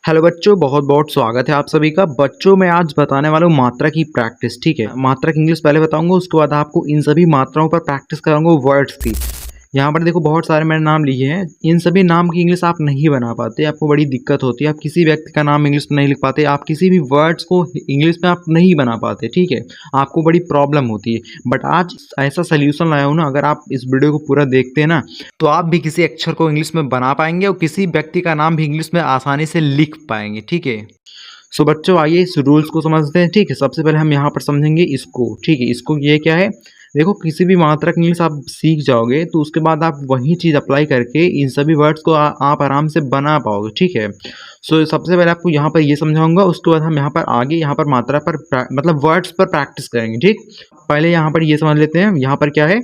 Hello बच्चों, बहुत बहुत स्वागत है आप सभी का। बच्चों मैं आज बताने वाला हूँ मात्रा की प्रैक्टिस। ठीक है, मात्रा की इंग्लिश पहले बताऊंगा, उसके बाद आपको इन सभी मात्राओं पर प्रैक्टिस कराऊंगा वर्ड्स की। यहाँ पर देखो बहुत सारे मैंने नाम लिए हैं, इन सभी नाम की इंग्लिश आप नहीं बना पाते, आपको बड़ी दिक्कत होती है। आप किसी व्यक्ति का नाम इंग्लिश में नहीं लिख पाते, आप किसी भी वर्ड्स को इंग्लिश में आप नहीं बना पाते। ठीक है, आपको बड़ी प्रॉब्लम होती है। बट आज ऐसा सोल्यूशन लाया हूँ ना, अगर आप इस वीडियो को पूरा देखते हैं ना, तो आप भी किसी अक्षर को इंग्लिश में बना पाएंगे और किसी व्यक्ति का नाम भी इंग्लिश में आसानी से लिख पाएंगे। ठीक है, सो बच्चों आइए इस रूल्स को समझते हैं। ठीक है, सबसे पहले हम यहाँ पर समझेंगे इसको। ठीक है, इसको ये क्या है, देखो किसी भी मात्रा की इंग्लिश आप सीख जाओगे तो उसके बाद आप वही चीज़ अप्लाई करके इन सभी वर्ड्स को आप आराम से बना पाओगे। ठीक है, सो सबसे पहले आपको यहाँ पर ये समझाऊंगा, उसके बाद हम यहाँ पर आगे यहाँ पर मात्रा पर मतलब वर्ड्स पर प्रैक्टिस करेंगे। ठीक, पहले यहाँ पर ये समझ लेते हैं, यहाँ पर क्या है।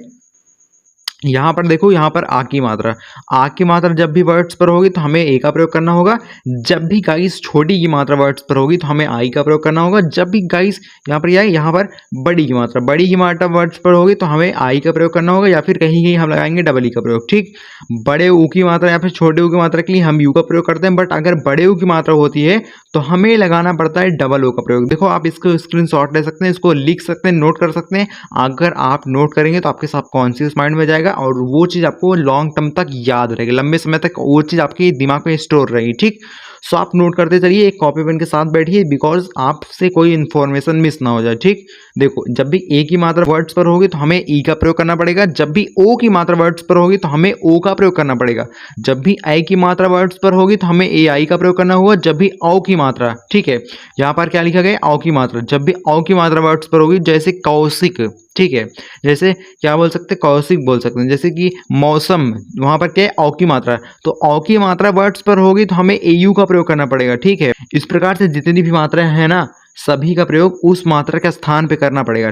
यहाँ पर देखो, यहाँ पर आ की मात्रा, आ की मात्रा जब भी वर्ड्स पर होगी तो हमें ए का प्रयोग करना होगा। जब भी गाइस छोटी की मात्रा वर्ड्स पर होगी तो हमें आई का प्रयोग करना होगा। जब भी गाइस यहाँ पर यहाँ पर बड़ी की मात्रा वर्ड्स पर होगी तो हमें आई का प्रयोग करना होगा, या फिर कहीं कहीं हम लगाएंगे डबल ई का प्रयोग। ठीक, बड़े ऊ की मात्रा या फिर छोटे ऊ की मात्रा के लिए हम यू का प्रयोग करते हैं, बट अगर बड़े ऊ की मात्रा होती है तो हमें लगाना पड़ता है डबल ओ का प्रयोग। देखो आप इसको स्क्रीनशॉट ले सकते हैं, इसको लिख सकते हैं, नोट कर सकते हैं। अगर आप नोट करेंगे तो आपके सबकॉन्शियस माइंड में जाएगा और वो चीज़ आपको लॉन्ग टर्म तक याद रहेगी, लंबे समय तक वो चीज़ आपके दिमाग में स्टोर रहेगी। ठीक, सो आप नोट करते चलिए, एक कॉपी पेन के साथ बैठिए, बिकॉज आपसे कोई इन्फॉर्मेशन मिस ना हो जाए। ठीक, देखो जब भी ए की मात्रा वर्ड्स पर होगी तो हमें ई का प्रयोग करना पड़ेगा। जब भी ओ की मात्रा वर्ड्स पर होगी तो हमें ओ का प्रयोग करना पड़ेगा। जब भी आई की मात्रा वर्ड्स पर होगी तो हमें ए आई का प्रयोग करना होगा। जब भी औ की मात्रा, ठीक है, यहाँ पर क्या लिखा गया, औ की मात्रा, जब भी औ की मात्रा वर्ड्स पर होगी, जैसे कौशिक, ठीक है, जैसे क्या बोल सकते हैं, कौशिक बोल सकते हैं। जैसे कि मौसम, वहां पर क्या है, औ की मात्रा, तो औ की मात्रा वर्ड्स पर होगी तो हमें एयू का प्रयोग करना पड़ेगा। ठीक है, इस प्रकार से जितनी भी मात्राएं हैं ना, सभी का प्रयोग उस मात्रा के स्थान पे करना पड़ेगा।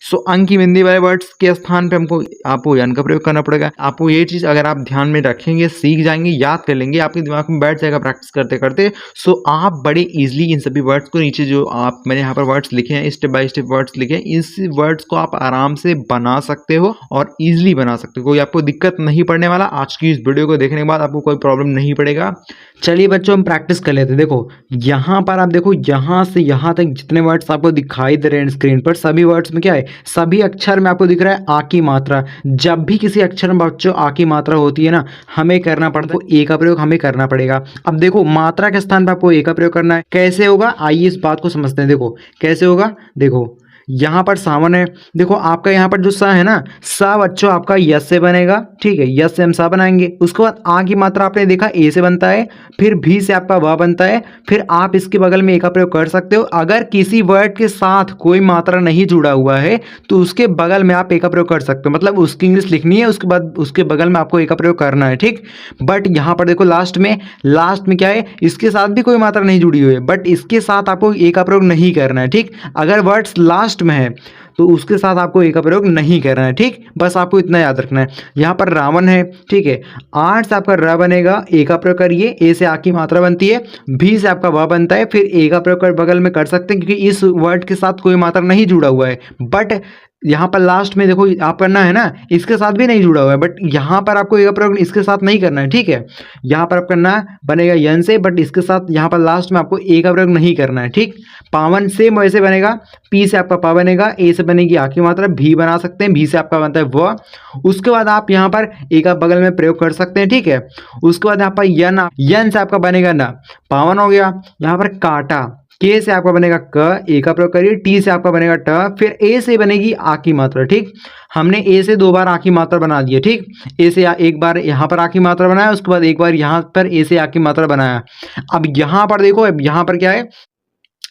सो अंक की बिंदी वाले वर्ड्स के स्थान पे हमको आपको यन का प्रयोग करना पड़ेगा। आपको ये चीज़ अगर आप ध्यान में रखेंगे, सीख जाएंगे, याद कर लेंगे, आपके दिमाग में बैठ जाएगा प्रैक्टिस करते करते। सो आप बड़े इजीली इन सभी वर्ड्स को, नीचे जो आप मैंने यहाँ पर वर्ड्स लिखे हैं, स्टेप बाय स्टेप वर्ड्स लिखे हैं, इस वर्ड्स को आप आराम से बना सकते हो और ईजिली बना सकते हो। कोई आपको दिक्कत नहीं पड़ने वाला। आज की इस वीडियो को देखने के बाद आपको कोई प्रॉब्लम नहीं पड़ेगा। चलिए बच्चों हम प्रैक्टिस कर लेते हैं। देखो यहाँ पर आप देखो, यहाँ से यहाँ तक जितने वर्ड्स आपको दिखाई दे रहे हैं स्क्रीन पर, सभी वर्ड्स में क्या है, सभी अक्षर में आपको दिख रहा है आ की मात्रा। जब भी किसी अक्षर में बच्चों आ की मात्रा होती है ना, हमें करना पड़ता है ए का प्रयोग, हमें करना पड़ेगा। अब देखो मात्रा के स्थान पर आपको ए का प्रयोग करना है, कैसे होगा आइए इस बात को समझते हैं। देखो कैसे होगा, देखो यहाँ पर सामान्य, देखो आपका यहाँ पर जो सा है ना, सा बच्चों आपका यस से बनेगा। ठीक है, यस से हम सा बनाएंगे। उसके बाद आ की मात्रा आपने देखा ए से बनता है, फिर भी से आपका व बनता है, फिर आप इसके बगल में ए का प्रयोग कर सकते हो। अगर किसी वर्ड के साथ कोई मात्रा नहीं जुड़ा हुआ है तो उसके बगल में आप ए का प्रयोग कर सकते हो, मतलब उसकी इंग्लिश लिखनी है, उसके बाद उसके बगल में आपको ए का प्रयोग करना है। ठीक, बट यहाँ पर देखो लास्ट में क्या है, इसके साथ भी कोई मात्रा नहीं जुड़ी हुई है, बट इसके साथ आपको ए का प्रयोग नहीं करना है। ठीक, अगर वर्ड्स लास्ट में है तो उसके साथ आपको ए का प्रयोग नहीं करना है। ठीक, बस आपको इतना याद रखना है। यहाँ पर रावण है, ठीक है, आठ से आपका र बनेगा, ए का प्रयोग करिए, ए से आ की मात्रा बनती है, भी से आपका व बनता है, फिर ए का प्रयोग कर बगल में कर सकते हैं क्योंकि इस वर्ड के साथ कोई मात्रा नहीं जुड़ा हुआ है। बट यहाँ पर लास्ट में देखो आप करना है ना, इसके साथ भी नहीं जुड़ा हुआ है, बट यहाँ पर आपको ए का प्रयोग इसके साथ नहीं करना है। ठीक है, यहाँ पर आप करना बनेगा यन से, बट इसके साथ यहाँ पर लास्ट में आपको ए का प्रयोग नहीं करना है। ठीक, पावन से वैसे बनेगा, पी से आपका पा बनेगा, ए से बनेगी आ की मात्रा, भी बना सकते हैं, भी से आपका बनता है व। उसके बाद आप यहाँ पर ए का बगल में प्रयोग कर सकते हैं। ठीक है, उसके बाद यहाँ पर यन से आपका बनेगा ना, पावन हो गया। यहाँ पर काटा, के से आपका बनेगा क, ए का प्रयोग करिए, टी से आपका बनेगा ट, फिर ए से बनेगी आ की मात्रा। ठीक, हमने ए से दो बार आ की मात्रा बना दी है। ठीक, ए से एक बार यहाँ पर आ की मात्रा बनाया, उसके बाद एक बार यहाँ पर ए से आ की मात्रा बनाया। अब यहाँ पर देखो, अब यहाँ पर क्या है,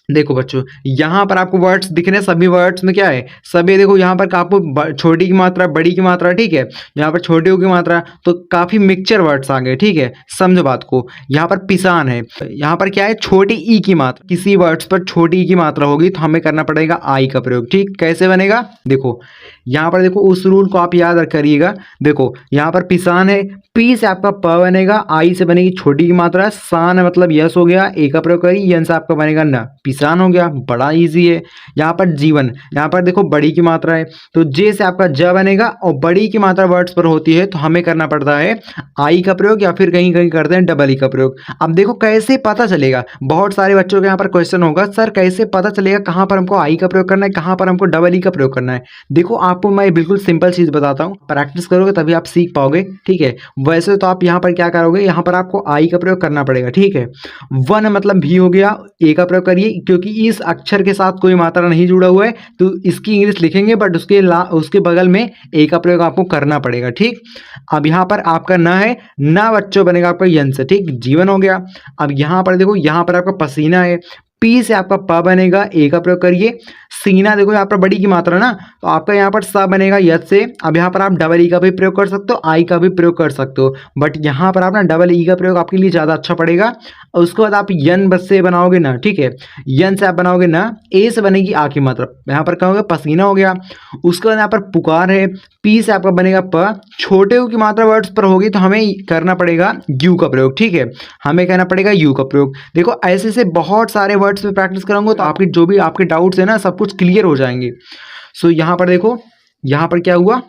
देखो बच्चों यहाँ पर आपको वर्ड्स दिख रहे हैं, सभी वर्ड्स में क्या है, सभी देखो यहाँ पर आपको छोटी की मात्रा, बड़ी की मात्रा, ठीक है, यहाँ पर छोटी की मात्रा, तो काफी मिक्सचर वर्ड्स आ गए। ठीक है, समझो बात को। यहाँ पर पिसान है, यहाँ पर क्या है, छोटी ई की मात्रा, किसी वर्ड्स पर छोटी ई की मात्रा होगी तो हमें करना पड़ेगा आई का प्रयोग। ठीक, कैसे बनेगा, देखो यहाँ पर देखो उस रूल को आप याद करिएगा। देखो यहाँ पर पिसान है, पी से आपका प बनेगा, आई से बनेगी छोटी की मात्रा, सान मतलब यस हो गया, ए का प्रयोग करिए, यन से आपका बनेगा न, पिसान। किसान हो गया, बड़ा इजी है। यहाँ पर जीवन, यहाँ पर देखो बड़ी की मात्रा है तो जे से आपका ज बनेगा और बड़ी की मात्रा वर्ड्स पर होती है तो हमें करना पड़ता है आई का प्रयोग या फिर कहीं कहीं करते हैं डबल ई का प्रयोग। अब देखो कैसे पता चलेगा, बहुत सारे बच्चों के यहाँ पर क्वेश्चन होगा सर कैसे पता चलेगा कहाँ पर हमको आई का प्रयोग करना है, कहाँ पर हमको डबल ई का प्रयोग करना है। देखो आपको मैं बिल्कुल सिंपल चीज़ बताता हूँ, प्रैक्टिस करोगे तभी आप सीख पाओगे, ठीक है। वैसे तो आप यहाँ पर क्या करोगे, यहाँ पर आपको आई का प्रयोग करना पड़ेगा, ठीक है। वन मतलब भी हो गया, ए का प्रयोग करिए क्योंकि इस अक्षर के साथ कोई मात्रा नहीं जुड़ा हुआ है तो इसकी इंग्लिश लिखेंगे बट उसके बगल में ए का प्रयोग आपको करना पड़ेगा, ठीक। अब यहाँ पर आपका न है, न बच्चों बनेगा आपका यन से, ठीक। जीवन हो गया। अब यहाँ पर देखो, यहाँ पर आपका पसीना है, पी से आपका प बनेगा, ए का प्रयोग करिए। सीना देखो यहाँ पर बड़ी की मात्रा ना तो आपका यहाँ पर स बनेगा यद से। अब यहाँ पर आप डबल ई का भी प्रयोग कर सकते हो, आई का भी प्रयोग कर सकते हो बट यहाँ पर आप ना डबल ई का प्रयोग आपके लिए ज़्यादा अच्छा पड़ेगा। और उसके बाद आप यन बस से बनाओगे ना, ठीक है। यन से आप बनाओगे ना, ए से बनेगी आ की मात्रा, यहाँ पर क्या हो गया पसीना हो गया। उसके बाद यहाँ पर पुकार है, पी से आपका बनेगा प, छोटे यू की मात्रा वर्ड्स पर होगी तो हमें करना पड़ेगा यू का प्रयोग, ठीक है। हमें कहना पड़ेगा यू का प्रयोग। देखो ऐसे से बहुत सारे वर्ड्स में प्रैक्टिस करूंगा तो आपके जो भी आपके डाउट्स है ना सब कुछ क्लियर हो जाएंगे। सो यहाँ पर देखो, यहाँ पर क्या हुआ,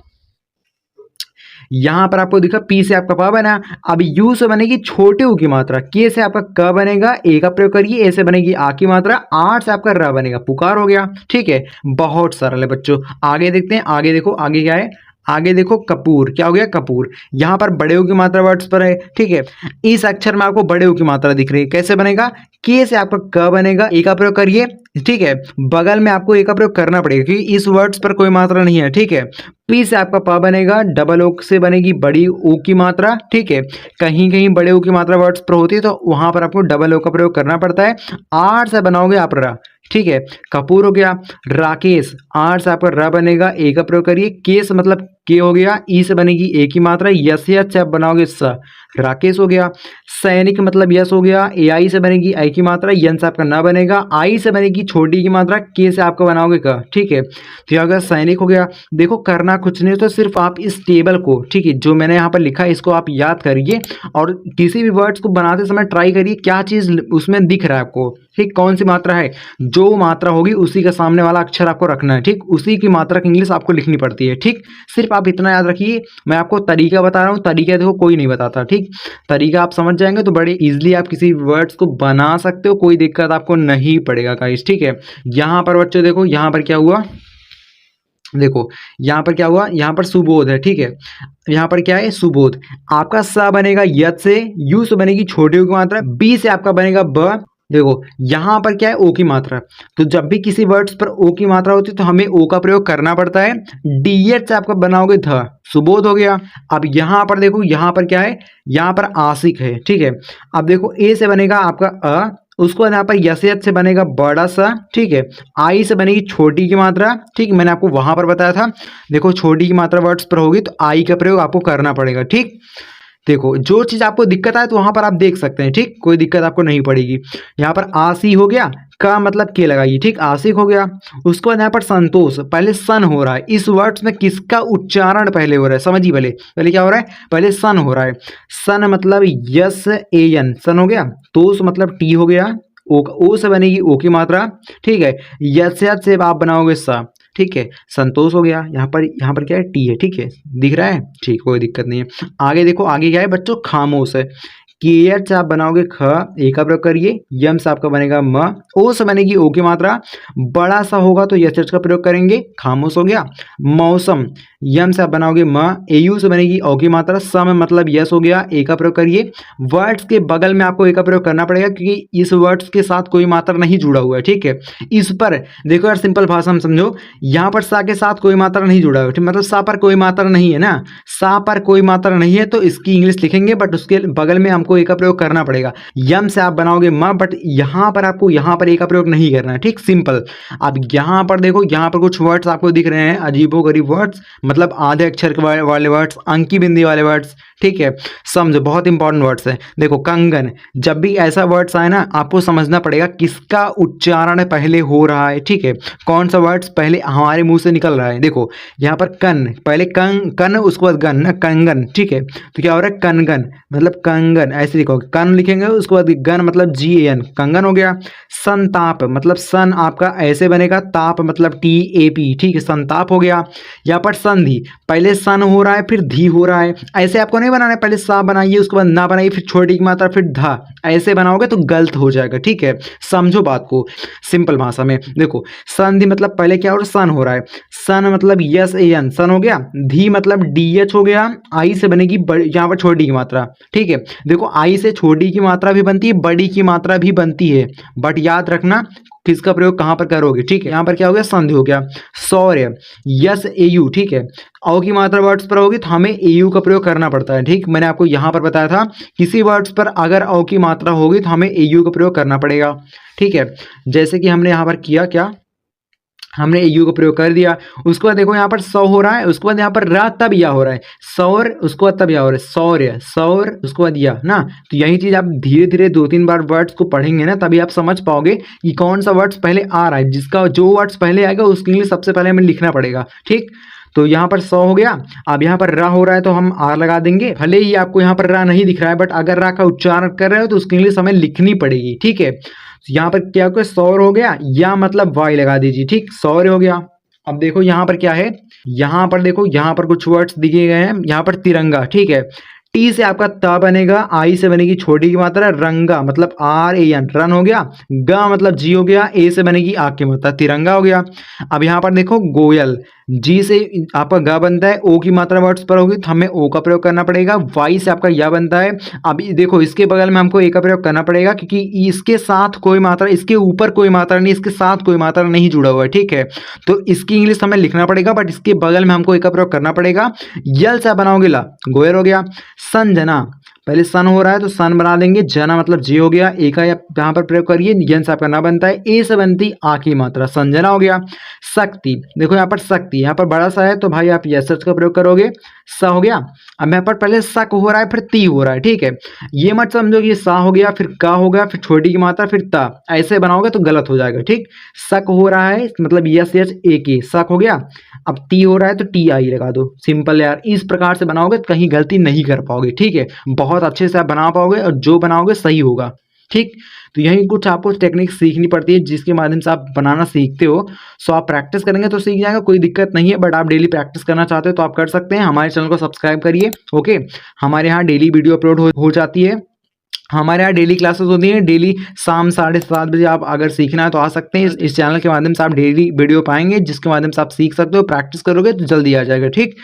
यहाँ पर आपको दिखा पी से आपका प बना। अब यू से बनेगी छोटे ऊ की मात्रा, के से आपका क बनेगा, ए का प्रयोग करिए, ए से बनेगी आ की मात्रा, आर से आपका र बनेगा, पुकार हो गया, ठीक है। बहुत सरल है बच्चों। आगे देखते हैं, आगे देखो आगे क्या है, आगे देखो कपूर, क्या हो गया कपूर। यहाँ पर बड़े ऊ की मात्रा वर्ड्स पर है, ठीक है। इस अक्षर में आपको बड़े ऊ की मात्रा दिख रही है, कैसे बनेगा, के से आपका क बनेगा, ए का प्रयोग करिए, ठीक है। बगल में आपको ए का प्रयोग करना पड़ेगा क्योंकि इस वर्ड्स पर कोई मात्रा नहीं है, ठीक है। पी से आपका प बनेगा, डबल ओ से बनेगी बड़ी ओ की मात्रा, ठीक है। कहीं कहीं बड़े ओ की मात्रा वर्ड्स पर होती है तो वहां पर आपको डबल ओ का प्रयोग करना पड़ता है। आर से बनाओगे आप रा, ठीक है। कपूर हो गया। राकेश, आर से आपका र बनेगा, ए का प्रयोग करिए, केस मतलब के हो गया, ई से बनेगी ए की मात्रा, यस से आप बनाओगे स, राकेश हो गया। सैनिक मतलब यस हो गया, ए आई से बनेगी आई की मात्रा, यन से आपका न बनेगा, आई से बनेगी छोटी की मात्रा, के से आपका बनाओगे क, ठीक है। तो यह हो गया सैनिक हो गया। देखो करना कुछ नहीं तो सिर्फ आप इस टेबल को, ठीक है, जो मैंने यहाँ पर लिखा है इसको आप याद करिए और किसी भी वर्ड्स को बनाते समय ट्राई करिए क्या चीज़ उसमें दिख रहा है आपको, ठीक, कौन सी मात्रा है। जो मात्रा होगी उसी का सामने वाला अक्षर आपको रखना है, ठीक। उसी की मात्रा की इंग्लिश आपको लिखनी पड़ती है, ठीक। सिर्फ आप इतना याद रखिए। मैं आपको तरीका बता रहा हूँ, तरीका देखो कोई नहीं बताता, ठीक। तरीका आप समझ जाएंगे तो बड़े इजीली आप किसी वर्ड्स को बना सकते हो, कोई दिक्कत आपको नहीं पड़ेगा गाइस, ठीक है। यहाँ पर बच्चों देखो, यहाँ पर क्या हुआ, देखो यहाँ पर क्या हुआ, यहाँ पर सुबोध है, ठीक है। यहाँ पर क्या है सुबोध। आपका स बनेगा यद से, यू से बनेगी छोटे यू की मात्रा, बी से आपका बनेगा ब। देखो यहाँ पर क्या है ओ की मात्रा, तो जब भी किसी वर्ड्स पर ओ की मात्रा होती है तो हमें ओ का प्रयोग करना पड़ता है। डी एच से आपका बनाओगे ध, सुबोध हो गया। अब यहाँ पर देखो, यहाँ पर क्या है, यहाँ पर आशिक है, ठीक है। अब देखो ए से बनेगा आपका अ, उसको यहाँ पर यसियत से बनेगा बड़ा सा, ठीक है। आई से बनेगी छोटी की मात्रा, ठीक, मैंने आपको वहां पर बताया था। देखो छोटी की मात्रा वर्ड्स पर होगी तो आई का प्रयोग आपको करना पड़ेगा, ठीक। देखो जो चीज आपको दिक्कत आए तो वहां पर आप देख सकते हैं, ठीक, कोई दिक्कत आपको नहीं पड़ेगी। यहाँ पर आसी हो गया, का मतलब के लगाइए, ठीक, आशिक हो गया। उसके बाद यहाँ पर संतोष, पहले सन हो रहा है, इस वर्ड्स में किसका उच्चारण पहले हो रहा है समझिए। पहले पहले क्या हो रहा है, पहले सन हो रहा है। सन मतलब यस ए एन, सन हो गया। तोष मतलब टी हो गया, ओ से बनेगी ओ की मात्रा, ठीक है। यस से आप बनाओगे सा, ठीक है। संतोष हो गया। यहाँ पर क्या है टी है, ठीक है, दिख रहा है, ठीक, कोई दिक्कत नहीं है। आगे देखो, आगे क्या है बच्चों, खामोश है। के से आप बनाओगे ख, ए का प्रयोग करिए, यम से आपका बनेगा म, ओ से बनेगी ओ की मात्रा, बड़ा सा होगा तो यस का प्रयोग करेंगे, खामोश हो गया। मौसम, यम से आप बनाओगे म, ए यू से बनेगी ओ की मात्रा, सम मतलब यस हो गया, ए का प्रयोग करिए। वर्ड्स के बगल में आपको ए का प्रयोग करना पड़ेगा क्योंकि इस वर्ड्स के साथ कोई मात्रा नहीं जुड़ा हुआ है, ठीक है। इस पर देखो यार, सिंपल भाषा में समझो, यहाँ पर सा के साथ कोई मात्रा नहीं जुड़ा हुआ है, मतलब सा पर कोई मात्रा नहीं है ना, सा पर कोई मात्रा नहीं है तो इसकी इंग्लिश लिखेंगे बट उसके बगल में हमको ए का प्रयोग करना पड़ेगा। यम से आप बनाओगे म, बट यहाँ पर आपको यहाँ पर ए का प्रयोग नहीं करना है, ठीक, सिंपल। अब यहाँ पर देखो, यहाँ पर कुछ वर्ड्स आपको दिख रहे हैं अजीबो गरीब वर्ड्स, मतलब आधे अक्षर के वाले वर्ड्स, अंक की बिंदी वाले वर्ड्स, ठीक है। समझो, बहुत इंपॉर्टेंट वर्ड्स है। देखो कंगन, जब भी ऐसा वर्ड्स आए ना आपको समझना पड़ेगा किसका उच्चारण पहले हो रहा है, ठीक है, कौन सा वर्ड्स पहले हमारे मुंह से निकल रहा है। देखो यहाँ पर कन, पहले कन उसके बाद गन ना, कंगन, ठीक है। तो क्या हो रहा है, कनगन मतलब कंगन, ऐसे लिखोगे, कन लिखेंगे उसके बाद गन मतलब GAN, कंगन हो गया। संताप मतलब सन आपका ऐसे बनेगा, ताप मतलब TAP, ठीक है, संताप हो गया। यहाँ पर संधि, पहले सन हो रहा है फिर धी हो रहा है, ऐसे आपको नहीं बनाना है, पहले सा बनाइए उसके बाद ना बनाइए फिर छोटी की मात्रा फिर धा, ऐसे बनाओगे तो गलत हो जाएगा, ठीक है। समझो बात को सिंपल भाषा में। देखो संधि मतलब पहले क्या हो रहा है, सन हो रहा है, सन मतलब SAN, सन हो गया। धी मतलब DH हो गया, आई से बनेगी यहाँ पर छोटी की मात्रा, ठीक है। देखो आई से छोटी की मात्रा भी बनती है, बड़ी की मात्रा भी बनती है, बट याद रखना किसका प्रयोग कहाँ पर करोगे, ठीक है। यहाँ पर क्या हो गया, संधि हो गया। शौर्य, SAU, ठीक है। औ की मात्रा वर्ड्स पर होगी तो हमें AU का प्रयोग करना पड़ता है, ठीक। मैंने आपको यहाँ पर बताया था किसी वर्ड्स पर अगर औ की मात्रा होगी तो हमें AU का प्रयोग करना पड़ेगा, ठीक है। जैसे कि हमने यहाँ पर किया, क्या हमने AU का प्रयोग कर दिया। उसके बाद देखो यहाँ पर सौ हो रहा है, उसके बाद यहाँ पर र तब या हो रहा है, सौर, उसके बाद तब या हो रहा है, शौर्य, सौर, उसके बाद या ना। तो यही चीज आप धीरे धीरे 2-3 बार वर्ड्स को पढ़ेंगे ना, तभी आप समझ पाओगे कि कौन सा वर्ड्स पहले आ रहा है, जिसका जो वर्ड्स पहले आएगा उसके लिए सबसे पहले हमें लिखना पड़ेगा, ठीक। तो यहाँ पर 100 हो गया। अब यहाँ पर रा हो रहा है तो हम आर लगा देंगे, भले ही आपको यहाँ पर रा नहीं दिख रहा है, बट अगर रा का उच्चारण कर रहे हो तो उसके इंग्लिश हमें लिखनी पड़ेगी, ठीक है। यहाँ पर क्या हो, सौर हो गया, या मतलब वाई लगा दीजिए, ठीक, सौर्य हो गया। अब देखो यहाँ पर क्या है, यहाँ पर देखो यहाँ पर कुछ वर्ड्स दिए गए हैं, यहाँ पर तिरंगा, ठीक है। टी से आपका त बनेगा, आई से बनेगी छोटी की मात्रा, रंगा मतलब RAN, रन हो गया। ग मतलब जी हो गया, ए से बनेगी आग की मात्रा, तिरंगा हो गया। अब यहाँ पर देखो गोयल, जी से आपका ग बनता है, ओ की मात्रा वर्ड्स पर होगी तो हमें ओ का प्रयोग करना पड़ेगा। वाई से आपका या बनता है। अब देखो इसके बगल में हमको ए का प्रयोग करना पड़ेगा क्योंकि इसके साथ कोई मात्रा, इसके ऊपर कोई मात्रा नहीं, इसके साथ कोई मात्रा नहीं जुड़ा हुआ है, ठीक है। तो इसकी इंग्लिश हमें लिखना पड़ेगा, बट इसके बगल में हमको ए का प्रयोग करना पड़ेगा। यल से बनाओगे ला, गोयल हो गया। संजना, पहले सन हो रहा है तो सन बना देंगे, जना मतलब जी हो गया, ए का यहाँ पर प्रयोग करिए, यन से आपका ना बनता है, ए से बनती आ की मात्रा, संजना हो गया। शक्ति, देखो यहाँ पर शक्ति, यहाँ पर बड़ा सा है तो भाई आप यस का प्रयोग करोगे, स हो गया। अब यहाँ पर पहले शक हो रहा है फिर ती हो रहा है, ठीक है। ये मत समझो कि सा हो गया फिर का हो गया फिर छोटी की मात्रा फिर ता, ऐसे बनाओगे तो गलत हो जाएगा, ठीक। शक हो रहा है मतलब SH शक हो गया। अब ती हो रहा है तो TI लगा दो, सिंपल यार। इस प्रकार से बनाओगे तो कहीं गलती नहीं कर पाओगे, ठीक है। बहुत अच्छे से आप बना पाओगे और जो बनाओगे सही होगा, ठीक। तो यही कुछ आपको टेक्निक सीखनी पड़ती है जिसके माध्यम से आप बनाना सीखते हो। सो आप प्रैक्टिस करेंगे तो सीख जाएगा, कोई दिक्कत नहीं है। बट आप डेली प्रैक्टिस करना चाहते हो तो आप कर सकते हैं। हमारे चैनल को सब्सक्राइब करिए, ओके। हमारे यहाँ डेली वीडियो अपलोड हो जाती है। हमारे यहाँ डेली क्लासेस होती हैं, डेली शाम 7:30 बजे। आप अगर सीखना है तो आ सकते हैं। इस चैनल के माध्यम से आप डेली वीडियो पाएंगे जिसके माध्यम से आप सीख सकते हो। प्रैक्टिस करोगे तो जल्दी आ जाएगा, ठीक।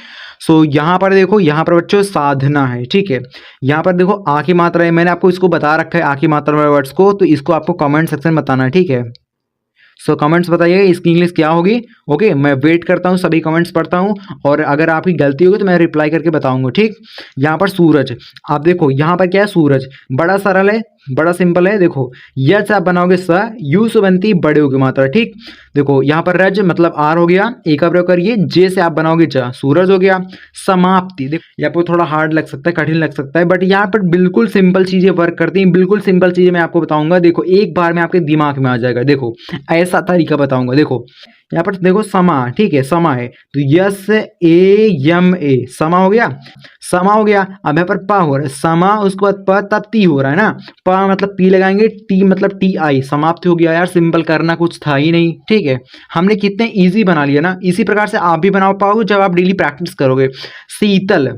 सो यहाँ पर देखो, यहाँ पर बच्चों साधना है, ठीक है। यहाँ पर देखो आ की मात्रा है, मैंने आपको इसको बता रखा है आ की मात्रा वाले वर्ड्स को, तो इसको आपको कमेंट सेक्शन में बताना है, ठीक है। सो कमेंट्स बताइए इसकी इंग्लिश क्या होगी, ओके। मैं वेट करता हूँ, सभी कमेंट्स पढ़ता हूँ और अगर आपकी गलती होगी तो मैं रिप्लाई करके बताऊंगा, ठीक। यहाँ पर सूरज, आप देखो यहाँ पर क्या है, सूरज बड़ा सरल है, बड़ा सिंपल है। देखो यच आप बनाओगे स, यू से बनती बड़े की मात्रा, ठीक। देखो यहाँ पर रज मतलब आर हो गया, ए का प्रयोग करिए। जे से आप बनाओगे ज, सूरज हो गया। समाप्ति, देखो यहाँ पर थोड़ा हार्ड लग सकता है, कठिन लग सकता है, बट यहाँ पर बिल्कुल सिंपल चीजें वर्क करती हैं। बिल्कुल सिंपल चीजें मैं आपको बताऊंगा, देखो एक बार में आपके दिमाग में आ जाएगा। देखो ऐसा तरीका बताऊंगा। देखो यहाँ पर देखो समा, ठीक है, समा है तो SAMA, समा हो गया, समा हो गया। अब यहाँ पर पा हो रहा है, समा, उसके बाद प, तब ती हो रहा है ना। पा मतलब पी लगाएंगे, टी मतलब TI, समाप्त हो गया। यार सिंपल करना कुछ था ही नहीं, ठीक है। हमने कितने इजी बना लिया ना। इसी प्रकार से आप भी बना पाओगे जब आप डेली प्रैक्टिस करोगे। शीतल,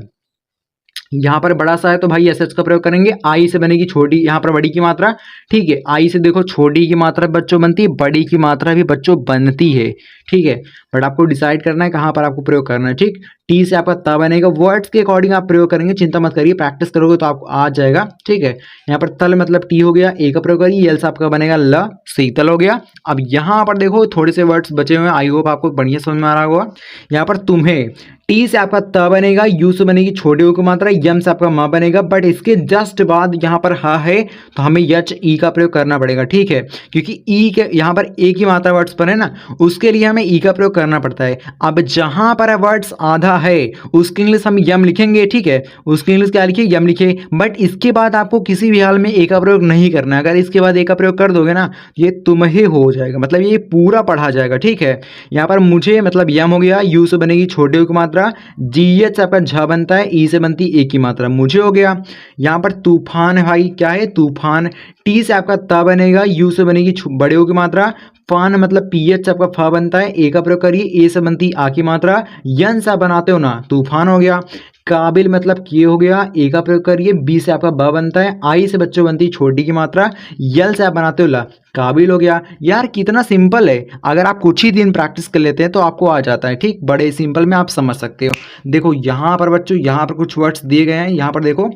यहाँ पर बड़ा सा है तो भाई SH का प्रयोग करेंगे। आई से बनेगी छोटी, यहाँ पर बड़ी की मात्रा, ठीक है। आई से देखो छोटी की मात्रा बच्चों बनती है, बड़ी की मात्रा भी बच्चों बनती है, ठीक है। बट आपको डिसाइड करना है कहाँ पर आपको प्रयोग करना है, ठीक। टी से आपका ता बनेगा, वर्ड्स के अकॉर्डिंग आप प्रयोग करेंगे, चिंता मत करिए, प्रैक्टिस करोगे तो आपको आ जाएगा, ठीक है। यहाँ पर तल मतलब टी हो गया, ए का प्रयोग करिए। यल से आपका बनेगा ल, शीतल हो गया। अब यहाँ पर देखो थोड़े से वर्ड्स बचे हुए हैं, आई होप आपको बढ़िया समझ में आ रहा होगा। यहाँ पर तुम्हें, टी से आपका त बनेगा, यू से बनेगी छोटे ओ की मात्रा, यम से आपका म बनेगा, बट इसके जस्ट बाद यहाँ पर ह है तो हमें यच ई का प्रयोग करना पड़ेगा, ठीक है। क्योंकि ई के यहाँ पर ए की मात्रा वर्ड्स पर है ना, उसके लिए हमें ई का प्रयोग करना पड़ता है। अब जहां पर वर्ड्स आधा है उसकी इंग्लिश हम यम लिखेंगे, ठीक है। उसकी इंग्लिश क्या लिखिए, यम लिखिए। बट इसके बाद आपको किसी भी हाल में ए का प्रयोग नहीं करना है। अगर इसके बाद ए का प्रयोग कर दोगे ना, ये तुम्हें हो जाएगा, मतलब ये पूरा पढ़ा जाएगा, ठीक है। यहाँ पर मुझे मतलब यम हो गया, यू से बनेगी छोटे यू की मात्रा, जी एच आपका झ बनता है, ई से बनती ए की मात्रा, मुझे हो गया। यहाँ पर तूफान है भाई, क्या है तूफान, टी से आपका ता बनेगा, यू से बनेगी बड़े यू की मात्रा, फान मतलब पी एच आपका फा बनता है, ए का प्रयोग करिए, ए से बनती आ की मात्रा, यन सा बनाते हो ना, तूफान हो गया। काबिल मतलब किए हो गया, ए का प्रयोग करिए, बी से आपका ब बनता है, आई से बच्चों बनती है छोटी की मात्रा, यल से आप बनाते हो ला, काबिल हो गया। यार कितना सिंपल है, अगर आप कुछ ही दिन प्रैक्टिस कर लेते हैं तो आपको आ जाता है, ठीक, बड़े सिंपल में आप समझ सकते हो। देखो यहाँ पर बच्चों, यहाँ पर कुछ वर्ड्स दिए गए हैं, यहाँ पर देखो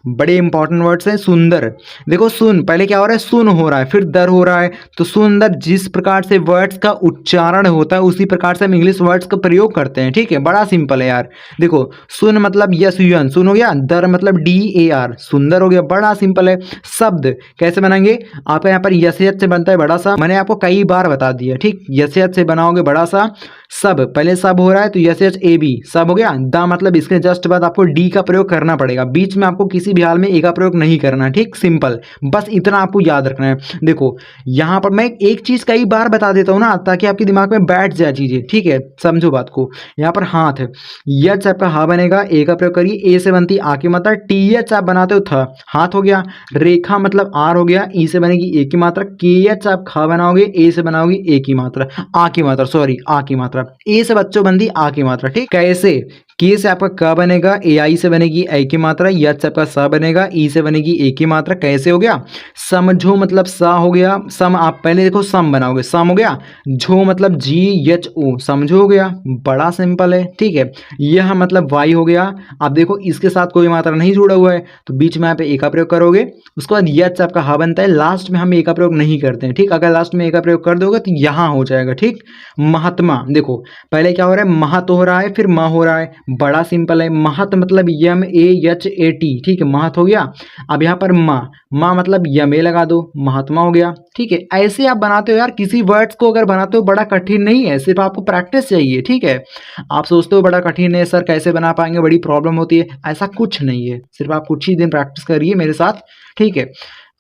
बड़े इंपॉर्टेंट वर्ड्स हैं। सुंदर, देखो सुन, पहले क्या हो रहा है, सुन हो रहा है, फिर दर हो रहा है, तो सुंदर जिस प्रकार से वर्ड्स का उच्चारण होता है उसी प्रकार से हम इंग्लिश वर्ड्स का प्रयोग करते हैं, ठीक है, बड़ा सिंपल है यार। देखो सुन मतलब यस यू एन, सुन हो गया, दर मतलब डी ए आर, सुंदर हो गया, बड़ा सिंपल है। शब्द कैसे बनाएंगे, आपका यहाँ पर यस यस से बनता है बड़ा सा, मैंने आपको कई बार बता दिया, ठीक, यस यस से बनाओगे बड़ा सा। सब, पहले सब हो रहा है तो यस एच ए बी, सब हो गया। दा मतलब इसके जस्ट बाद आपको डी का प्रयोग करना पड़ेगा, बीच में आपको किसी भी हाल में ए का प्रयोग नहीं करना, ठीक, सिंपल, बस इतना आपको याद रखना है। देखो यहाँ पर मैं एक चीज कई बार बता देता हूँ ना, ताकि आपके दिमाग में बैठ जाए चीजें, ठीक है, समझो बात को। यहाँ पर हाथ है, यच आपका हा बनेगा, ए का प्रयोग करिए, ए से बनती आ की मात्रा, टी एच आप बनाते हो था, हाथ हो गया। रेखा मतलब आर हो गया, ई से बनेगी ए की मात्रा, के एच आप खा बनाओगे, ए से बनाओगे ए की मात्रा, आ की मात्रा, सॉरी आ की मात्रा, ए से बच्चों बनती आ की मात्रा, ठीक। कैसे, के से आपका क बनेगा, ए आई से बनेगी ए की मात्रा, यच से आपका स बनेगा, ई से बनेगी ए की मात्रा, कैसे हो गया। समझो मतलब सा हो गया, सम आप पहले देखो सम बनाओगे, सम हो गया। झो मतलब जी एच ओ, समझो हो गया, बड़ा सिंपल है, ठीक है। यह मतलब वाई हो गया। अब देखो इसके साथ कोई मात्रा नहीं जुड़ा हुआ है तो बीच में यहाँ पे ए का प्रयोग करोगे, उसके बाद यच आपका हा बनता है, लास्ट में हम ए का प्रयोग नहीं करते हैं, ठीक। अगर लास्ट में ए का प्रयोग कर दोगे तो यहाँ हो जाएगा, ठीक। महात्मा, देखो पहले क्या हो रहा है, महत हो रहा है, फिर म हो रहा है, बड़ा सिंपल है। महत मतलब यम ए एच ए टी, ठीक है, महत हो गया। अब यहाँ पर माँ मतलब यम ए लगा दो, महात्मा हो गया, ठीक है। ऐसे आप बनाते हो यार, किसी वर्ड्स को अगर बनाते हो बड़ा कठिन नहीं है, सिर्फ आपको प्रैक्टिस चाहिए, ठीक है। आप सोचते हो बड़ा कठिन है सर, कैसे बना पाएंगे, बड़ी प्रॉब्लम होती है, ऐसा कुछ नहीं है, सिर्फ आप कुछ ही दिन प्रैक्टिस करिए मेरे साथ, ठीक है,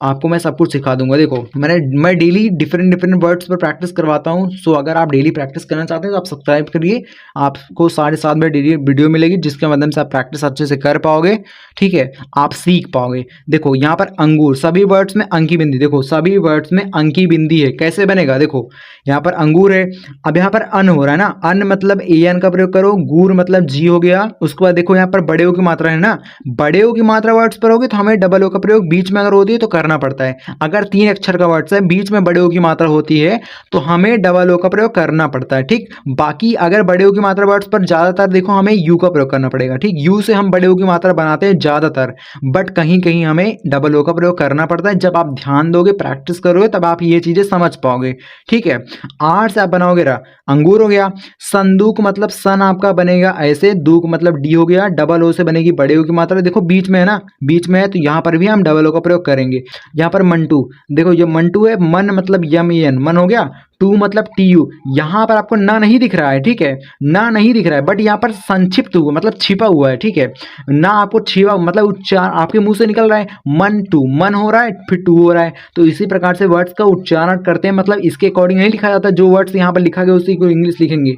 आपको मैं सब कुछ सिखा दूंगा। देखो मैं डेली डिफरेंट डिफरेंट वर्ड्स पर प्रैक्टिस करवाता हूँ, सो अगर आप डेली प्रैक्टिस करना चाहते हैं तो आप सब्सक्राइब करिए, आपको 7:30 में डेली वीडियो मिलेगी, जिसके माध्यम से आप प्रैक्टिस अच्छे से कर पाओगे, ठीक है, आप सीख पाओगे। देखो यहाँ पर अंगूर, सभी वर्ड्स में अंकी बिंदी, देखो सभी वर्ड्स में अंकी बिंदी है, कैसे बनेगा, देखो यहाँ पर अंगूर है, अब यहाँ पर अन हो रहा है ना, अन मतलब ए एन का प्रयोग करो, गूर मतलब जी हो गया। उसके बाद देखो यहाँ पर बड़े ओ की मात्रा है ना, बड़े ओ की मात्रा वर्ड्स पर होगी तो हमें डबल ओ का प्रयोग बीच में अगर होती है तो करना पड़ता है। अगर 3 अक्षर का वर्ड्स है, बीच में बड़े ओ की मात्रा होती है तो हमें डबल ओ का प्रयोग करना पड़ता है, ठीक। बाकी अगर बड़े ओ की मात्रा वर्ड्स पर ज्यादातर देखो हमें यू का प्रयोग करना पड़ेगा, ठीक, यू से हम बड़े ओ की मात्रा बनाते हैं ज्यादातर, बट कहीं कहीं हमें डबल ओ का प्रयोग करना पड़ता है। जब आप ध्यान दोगे, प्रैक्टिस करोगे, तब आप ये चीजें समझ पाओगे, ठीक है। आर से आप बनाओगे रा, अंगूर हो गया। संदूक मतलब सन आपका बनेगा ऐसे, दूक मतलब डी हो गया, डबल ओ से बनेगी बड़े ओ की मात्रा, देखो बीच में है ना, बीच में है तो यहाँ पर भी हम डबल ओ का प्रयोग करेंगे। यहाँ पर मंटू, देखो ये मंटू है, मन मतलब यम एन, मन हो गया। टू मतलब टी यू, यहाँ पर आपको ना नहीं दिख रहा है, ठीक है, ना नहीं दिख रहा है, बट यहाँ पर संक्षिप्त हुआ मतलब छिपा हुआ है, ठीक है। ना आपको छिपा मतलब उच्चारण आपके मुंह से निकल रहा है, मन टू, मन हो रहा है, फिर टू हो रहा है, तो इसी प्रकार से वर्ड्स का उच्चारण करते हैं, मतलब इसके अकॉर्डिंग नहीं लिखा जाता, जो वर्ड्स यहाँ पर लिखा गया उसी को इंग्लिश लिखेंगे।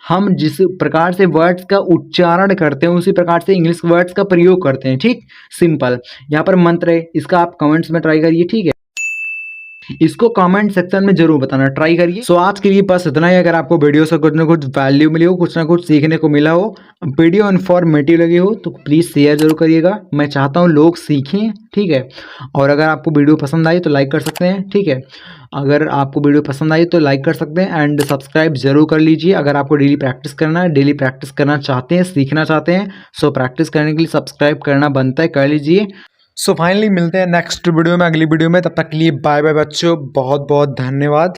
हम जिस प्रकार से वर्ड्स का उच्चारण करते हैं उसी प्रकार से इंग्लिश वर्ड्स का प्रयोग करते हैं, ठीक, सिंपल। यहाँ पर मंत्र है, इसका आप कमेंट्स में ट्राई करिए, ठीक है, इसको कमेंट सेक्शन में जरूर बताना, ट्राई करिए। सो आज के लिए बस इतना ही। अगर आपको वीडियो से कुछ ना कुछ वैल्यू मिली हो, कुछ ना कुछ सीखने को मिला हो, वीडियो इन्फॉर्मेटिव लगी हो तो प्लीज़ शेयर जरूर करिएगा, मैं चाहता हूँ लोग सीखें, ठीक है। और अगर आपको वीडियो पसंद आई तो लाइक कर सकते हैं, ठीक है, अगर आपको वीडियो पसंद आई तो लाइक कर सकते हैं एंड सब्सक्राइब जरूर कर लीजिए। अगर आपको डेली प्रैक्टिस करना है, डेली प्रैक्टिस करना चाहते हैं, सीखना चाहते हैं, सो प्रैक्टिस करने के लिए सब्सक्राइब करना बनता है, कर लीजिए। सो फाइनली मिलते हैं नेक्स्ट वीडियो में, अगली वीडियो में, तब तक के लिए बाय बाय बच्चों, बहुत बहुत धन्यवाद।